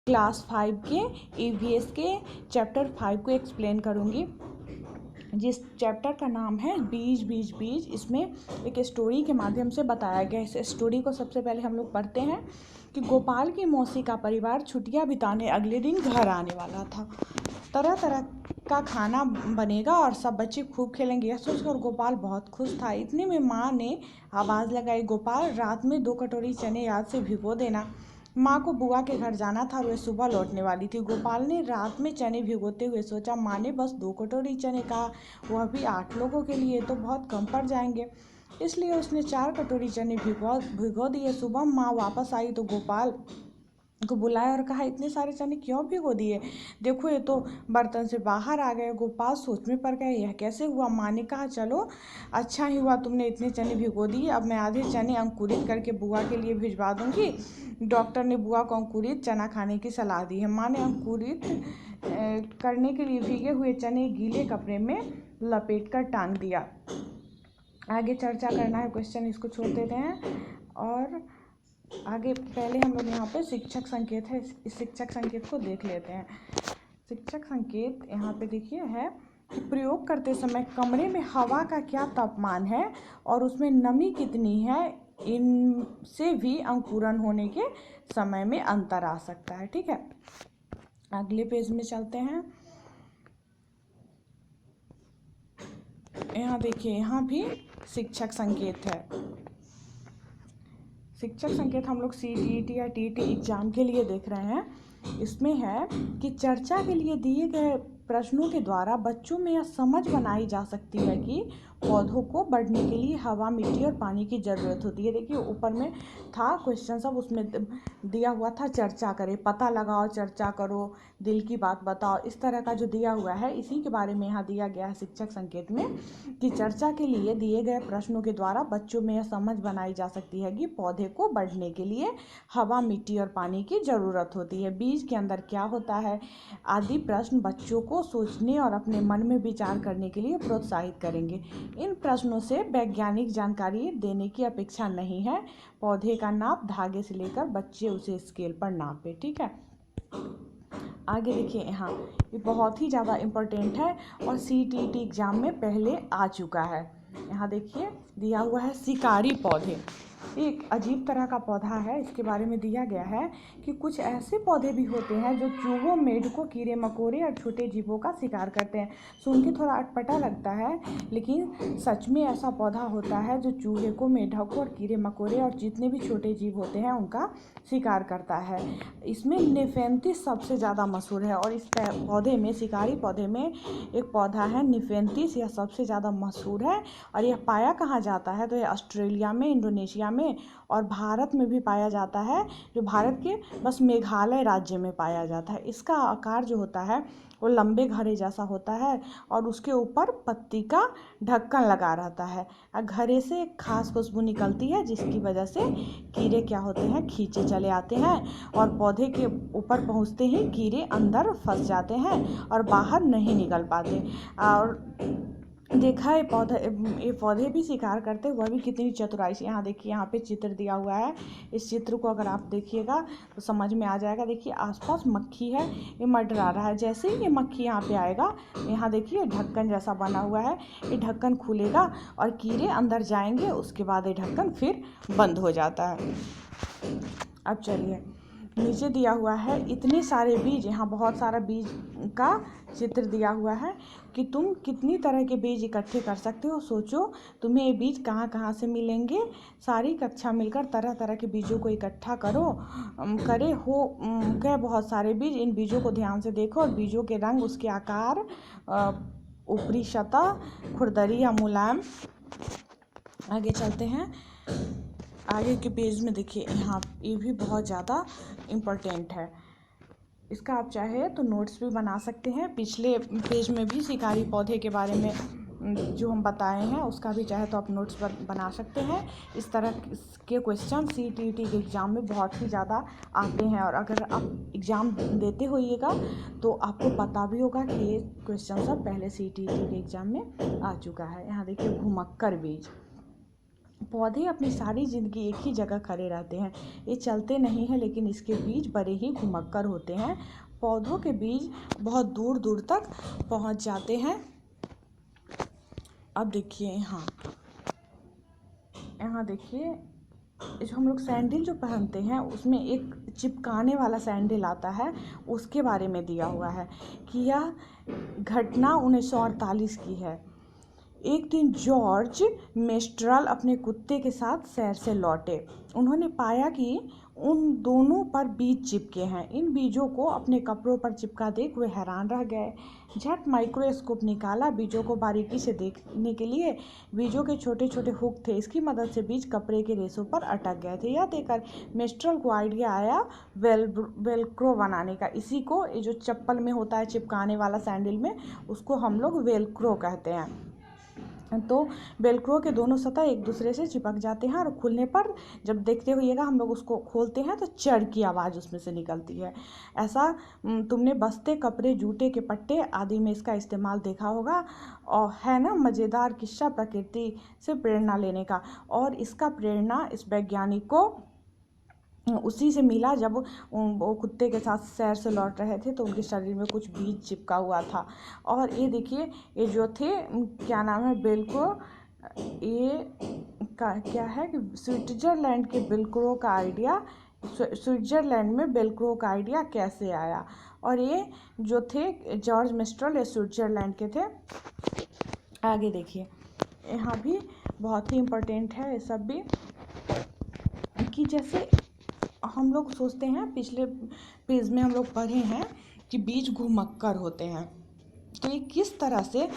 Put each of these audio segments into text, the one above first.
Class 5 के EVS के chapter 5 को एक्सप्लेन करूँगी, जिस चैप्टर का नाम है बीज बीज बीज। इसमें एक स्टोरी के माध्यम से बताया गया है। इस स्टोरी को सबसे पहले हम लोग पढ़ते हैं कि गोपाल की मौसी का परिवार छुट्टियां बिताने अगले दिन घर आने वाला था। तरह तरह का खाना बनेगा और सब बच्चे खूब खेलेंगे, यह सोचकर गोपाल बहुत खुश था। इतने में माँ ने आवाज़ लगाई, गोपाल रात में 2 कटोरी चने याद से भिगो देना। माँ को बुआ के घर जाना था और वे सुबह लौटने वाली थी। गोपाल ने रात में चने भिगोते हुए सोचा, माँ ने बस 2 कटोरी चने कहा, वह भी 8 लोगों के लिए, तो बहुत कम पड़ जाएंगे। इसलिए उसने 4 कटोरी चने भिगो दिए। सुबह माँ वापस आई तो गोपाल को बुलाया और कहा, इतने सारे चने क्यों भिगो दिए? देखो ये तो बर्तन से बाहर आ गए। गोपाल सोच में पड़ गया, यह कैसे हुआ? माँ ने कहा, चलो अच्छा ही हुआ तुमने इतने चने भिगो दिए। अब मैं आधे चने अंकुरित करके बुआ के लिए भिजवा दूंगी। डॉक्टर ने बुआ को अंकुरित चना खाने की सलाह दी है। माँ ने अंकुरित करने के लिए भीगे हुए चने गीले कपड़े में लपेट कर टांग दिया। आगे चर्चा करना है क्वेश्चन, इसको छोड़ देते हैं और आगे पहले हम लोग यहाँ पे शिक्षक संकेत है, इस शिक्षक संकेत को देख लेते हैं। शिक्षक संकेत यहाँ पे देखिए है कि प्रयोग करते समय कमरे में हवा का क्या तापमान है और उसमें नमी कितनी है, इनसे भी अंकुरन होने के समय में अंतर आ सकता है। ठीक है, अगले पेज में चलते हैं। यहाँ देखिए, यहाँ भी शिक्षक संकेत है। शिक्षक संकेत हम लोग सीटीईटी या टीटी एग्जाम के लिए देख रहे हैं। इसमें है कि चर्चा के लिए दिए गए प्रश्नों के द्वारा बच्चों में यह समझ बनाई जा सकती है कि पौधों को बढ़ने के लिए हवा, मिट्टी और पानी की ज़रूरत होती है। देखिए ऊपर में था क्वेश्चन, सब उसमें दिया हुआ था, चर्चा करें, पता लगाओ, चर्चा करो, दिल की बात बताओ, इस तरह का जो दिया हुआ है इसी के बारे में यहाँ दिया गया है शिक्षक संकेत में कि चर्चा के लिए दिए गए प्रश्नों के द्वारा बच्चों में यह समझ बनाई जा सकती है कि पौधे को बढ़ने के लिए हवा, मिट्टी और पानी की ज़रूरत होती है। बीज के अंदर क्या होता है आदि प्रश्न बच्चों को सोचने और अपने मन में विचार करने के लिए प्रोत्साहित करेंगे। इन प्रश्नों से वैज्ञानिक जानकारी देने की अपेक्षा नहीं है। पौधे का नाप धागे से लेकर बच्चे उसे स्केल पर नापे। ठीक है, आगे देखिए, यहाँ ये बहुत ही ज़्यादा इम्पोर्टेंट है और सीटीईटी एग्ज़ाम में पहले आ चुका है। यहाँ देखिए दिया हुआ है शिकारी पौधे, एक अजीब तरह का पौधा है। इसके बारे में दिया गया है कि कुछ ऐसे पौधे भी होते हैं जो चूहों, मेंढकों, कीड़े मकोड़े और छोटे जीवों का शिकार करते हैं। सुन के थोड़ा अटपटा लगता है, लेकिन सच में ऐसा पौधा होता है जो चूहे को, मेंढकों और कीड़े मकोड़े और जितने भी छोटे जीव होते हैं उनका शिकार करता है। इसमें निफेंथिस सबसे ज़्यादा मशहूर है और इस पौधे में, शिकारी पौधे में एक पौधा है निफेंथिस, यह सबसे ज़्यादा मशहूर है। और यह पाया कहाँ जाता है तो यह ऑस्ट्रेलिया में, इंडोनेशिया में और भारत में भी पाया जाता है, जो भारत के बस मेघालय राज्य में पाया जाता है। इसका आकार जो होता है वो लंबे घड़े जैसा होता है और उसके ऊपर पत्ती का ढक्कन लगा रहता है। घड़े से एक खास खुशबू निकलती है जिसकी वजह से कीड़े क्या होते हैं, खींचे चले आते हैं और पौधे के ऊपर पहुंचते ही कीड़े अंदर फंस जाते हैं और बाहर नहीं निकल पाते। और देखा है ये पौधे भी शिकार करते, वह भी कितनी चतुराई से। यहाँ देखिए, यहाँ पे चित्र दिया हुआ है, इस चित्र को अगर आप देखिएगा तो समझ में आ जाएगा। देखिए आसपास मक्खी है, ये मंडरा रहा है। जैसे ही ये मक्खी यहाँ पे आएगा, यहाँ देखिए ढक्कन जैसा बना हुआ है, ये ढक्कन खुलेगा और कीड़े अंदर जाएंगे, उसके बाद ये ढक्कन फिर बंद हो जाता है। अब चलिए, नीचे दिया हुआ है इतने सारे बीज, यहाँ बहुत सारा बीज का चित्र दिया हुआ है कि तुम कितनी तरह के बीज इकट्ठे कर सकते हो। सोचो तुम्हें ये बीज कहाँ कहाँ से मिलेंगे। सारी कक्षा मिलकर तरह तरह के बीजों को इकट्ठा करे हो गए बहुत सारे बीज। इन बीजों को ध्यान से देखो और बीजों के रंग, उसके आकार, ऊपरी सतह, खुरदरी या मुलायम। आगे चलते हैं, आगे के पेज में देखिए, यहाँ ये भी बहुत ज़्यादा इम्पोर्टेंट है। इसका आप चाहे तो नोट्स भी बना सकते हैं। पिछले पेज में भी शिकारी पौधे के बारे में जो हम बताए हैं उसका भी चाहे तो आप नोट्स बना सकते हैं। इस तरह के क्वेश्चन सीटीईटी के एग्ज़ाम में बहुत ही ज़्यादा आते हैं और अगर आप एग्ज़ाम देते होइएगा तो आपको पता भी होगा कि ये क्वेश्चन सब पहले सीटीईटी के एग्ज़ाम में आ चुका है। यहाँ देखिए घुमक्कर बीज, पौधे अपनी सारी ज़िंदगी एक ही जगह खड़े रहते हैं। ये चलते नहीं हैं, लेकिन इसके बीज बड़े ही घुमक्कर होते हैं। पौधों के बीज बहुत दूर दूर तक पहुंच जाते हैं। अब देखिए यहाँ देखिए, जो हम लोग सैंडल जो पहनते हैं उसमें एक चिपकाने वाला सैंडल आता है, उसके बारे में दिया हुआ है कि यह घटना 1948 की है। एक दिन जॉर्ज मेस्ट्रल अपने कुत्ते के साथ सैर से लौटे। उन्होंने पाया कि उन दोनों पर बीज चिपके हैं। इन बीजों को अपने कपड़ों पर चिपका देख वे हैरान रह गए। झट माइक्रोस्कोप निकाला बीजों को बारीकी से देखने के लिए। बीजों के छोटे छोटे हुक थे, इसकी मदद से बीज कपड़े के रेशों पर अटक गए थे। यह देखकर मेस्ट्रल को आइडिया आया वेलक्रो बनाने का। इसी को, ये जो चप्पल में होता है चिपकाने वाला सैंडल में, उसको हम लोग वेलक्रो कहते हैं। तो वेलक्रो के दोनों सतह एक दूसरे से चिपक जाते हैं और खुलने पर जब देखते होइएगा हम लोग उसको खोलते हैं तो चढ़ की आवाज़ उसमें से निकलती है। ऐसा तुमने बस्ते, कपड़े, जूते के पट्टे आदि में इसका इस्तेमाल देखा होगा। और है ना मज़ेदार किस्सा प्रकृति से प्रेरणा लेने का। और इसका प्रेरणा इस वैज्ञानिक को उसी से मिला जब वो कुत्ते के साथ सैर से लौट रहे थे तो उनके शरीर में कुछ बीज चिपका हुआ था। और ये देखिए, ये जो थे क्या नाम है, वेलक्रो, ये क्या है कि स्विट्ज़रलैंड के वेलक्रो का आइडिया, स्विट्ज़रलैंड में वेलक्रो का आइडिया कैसे आया। और ये जो थे जॉर्ज मेस्ट्रल, ये स्विट्ज़रलैंड के थे। आगे देखिए, यहाँ भी बहुत ही इम्पोर्टेंट है ये सब भी, कि जैसे हम लोग सोचते हैं, पिछले पेज में हम लोग पढ़े हैं कि बीज घुमक्कर होते हैं। तो ये किस तरह से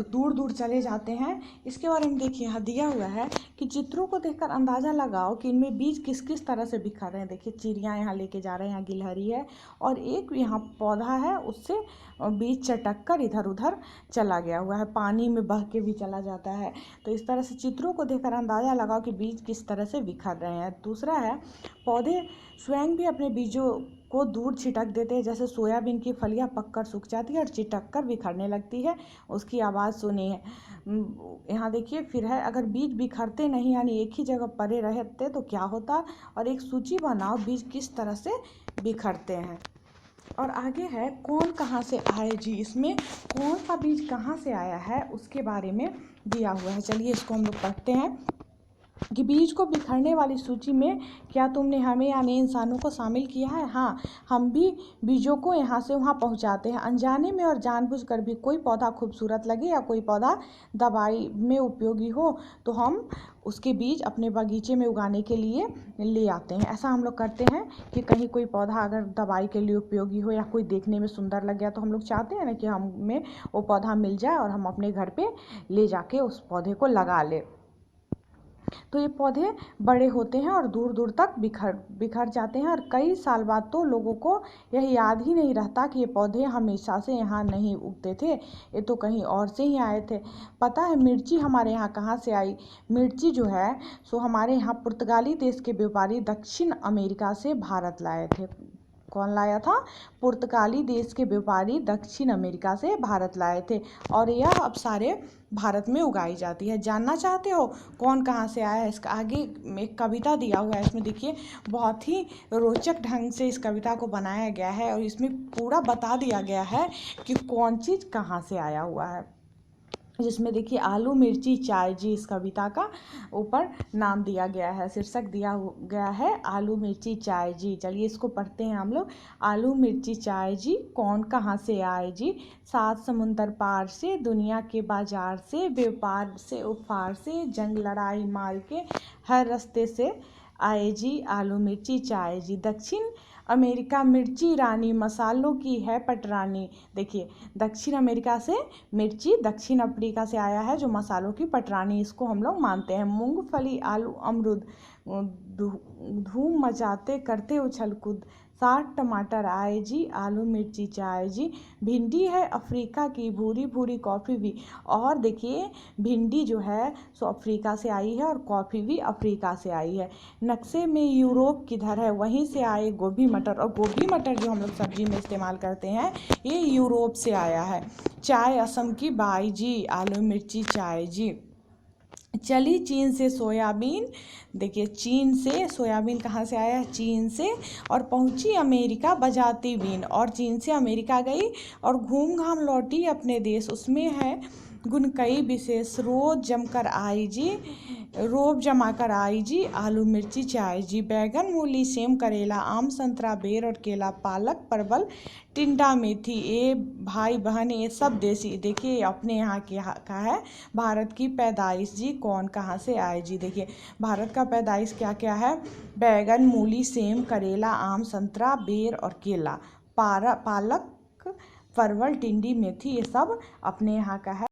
दूर दूर चले जाते हैं, इसके बारे में देखिए यहाँ दिया हुआ है कि चित्रों को देखकर अंदाज़ा लगाओ कि इनमें बीज किस किस तरह से बिखर रहे हैं। देखिए चिड़ियाँ यहाँ लेके जा रहे हैं, यहाँ गिलहरी है, और एक यहाँ पौधा है, उससे बीज चटक कर इधर उधर चला गया हुआ है, पानी में बह के भी चला जाता है। तो इस तरह से चित्रों को देखकर अंदाज़ा लगाओ कि बीज किस तरह से बिखर रहे हैं। दूसरा है, पौधे स्वयं भी अपने बीजों को दूर छिटक देते हैं। जैसे सोयाबीन की फलियां पककर सूख जाती है और चिटक कर बिखरने लगती है, उसकी आवाज़ सुनी है। यहाँ देखिए फिर है, अगर बीज बिखरते नहीं यानी एक ही जगह पड़े रहते तो क्या होता। और एक सूची बनाओ बीज किस तरह से बिखरते हैं। और आगे है, कौन कहाँ से आए जी, इसमें कौन सा बीज कहाँ से आया है उसके बारे में दिया हुआ है। चलिए इसको हम लोग पढ़ते हैं कि बीज को बिखरने वाली सूची में क्या तुमने हमें यानी इंसानों को शामिल किया है। हाँ, हम भी बीजों को यहाँ से वहाँ पहुँचाते हैं। अनजाने में और जानबूझकर भी कोई पौधा खूबसूरत लगे या कोई पौधा दवाई में उपयोगी हो तो हम उसके बीज अपने बगीचे में उगाने के लिए ले आते हैं। ऐसा हम लोग करते हैं कि कहीं कोई पौधा अगर दवाई के लिए उपयोगी हो या कोई देखने में सुंदर लग गया तो हम लोग चाहते हैं ना कि हमें वो पौधा मिल जाए और हम अपने घर पे ले जाके उस पौधे को लगा ले। तो ये पौधे बड़े होते हैं और दूर दूर तक बिखर जाते हैं, और कई साल बाद तो लोगों को यह याद ही नहीं रहता कि ये पौधे हमेशा से यहाँ नहीं उगते थे, ये तो कहीं और से ही आए थे। पता है मिर्ची हमारे यहाँ कहाँ से आई। मिर्ची जो है सो हमारे यहाँ पुर्तगाली देश के व्यापारी दक्षिण अमेरिका से भारत लाए थे। कौन लाया था? पुर्तगाली देश के व्यापारी दक्षिण अमेरिका से भारत लाए थे, और यह अब सारे भारत में उगाई जाती है। जानना चाहते हो कौन कहाँ से आया है? इसका आगे एक कविता दिया हुआ है, इसमें देखिए बहुत ही रोचक ढंग से इस कविता को बनाया गया है और इसमें पूरा बता दिया गया है कि कौन चीज़ कहाँ से आया हुआ है। जिसमें देखिए आलू मिर्ची चाय जी, इस कविता का ऊपर नाम दिया गया है, शीर्षक दिया गया है आलू मिर्ची चाय जी। चलिए इसको पढ़ते हैं हम लोग। आलू मिर्ची चाय जी, कौन कहाँ से आए जी, 7 समुंदर पार से, दुनिया के बाजार से, व्यापार से उपहार से, जंग लड़ाई मार के, हर रास्ते से आए जी, आलू मिर्ची चाय जी। दक्षिण अमेरिका मिर्ची रानी, मसालों की है पटरानी। देखिए दक्षिण अमेरिका से मिर्ची दक्षिण अफ्रीका से आया है जो मसालों की पटरानी, इसको हम लोग मानते हैं। मूंगफली आलू अमरूद धूम मचाते करते उछल कूद, 60 टमाटर आए जी, आलू मिर्ची चाय जी। भिंडी है अफ्रीका की, भूरी भूरी कॉफ़ी भी। और देखिए भिंडी जो है सो अफ्रीका से आई है और कॉफ़ी भी अफ्रीका से आई है। नक्शे में यूरोप किधर है, वहीं से आए गोभी मटर। और गोभी मटर जो हम लोग सब्जी में इस्तेमाल करते हैं ये यूरोप से आया है। चाय असम की बाई जी, आलू मिर्ची चाय जी। चली चीन से सोयाबीन, देखिए चीन से सोयाबीन कहाँ से आया, चीन से, और पहुंची अमेरिका बजाती बीन, और चीन से अमेरिका गई और घूम घाम लौटी अपने देश। उसमें है गुण कई विशेष, रोब जमा कर आई जी, आलू मिर्ची चाय जी, बैगन मूली सेम करेला आम संतरा बेर और केला, पालक परवल टिंडा मेथी, ये भाई बहन ये सब देसी। देखिए अपने यहाँ का है, भारत की पैदाइश जी, कौन कहाँ से आए जी। देखिए भारत का पैदाइश क्या क्या है, बैगन मूली सेम करेला आम संतरा बेर और केला, पालक परवल टिंडी मेथी, ये सब अपने यहाँ का है।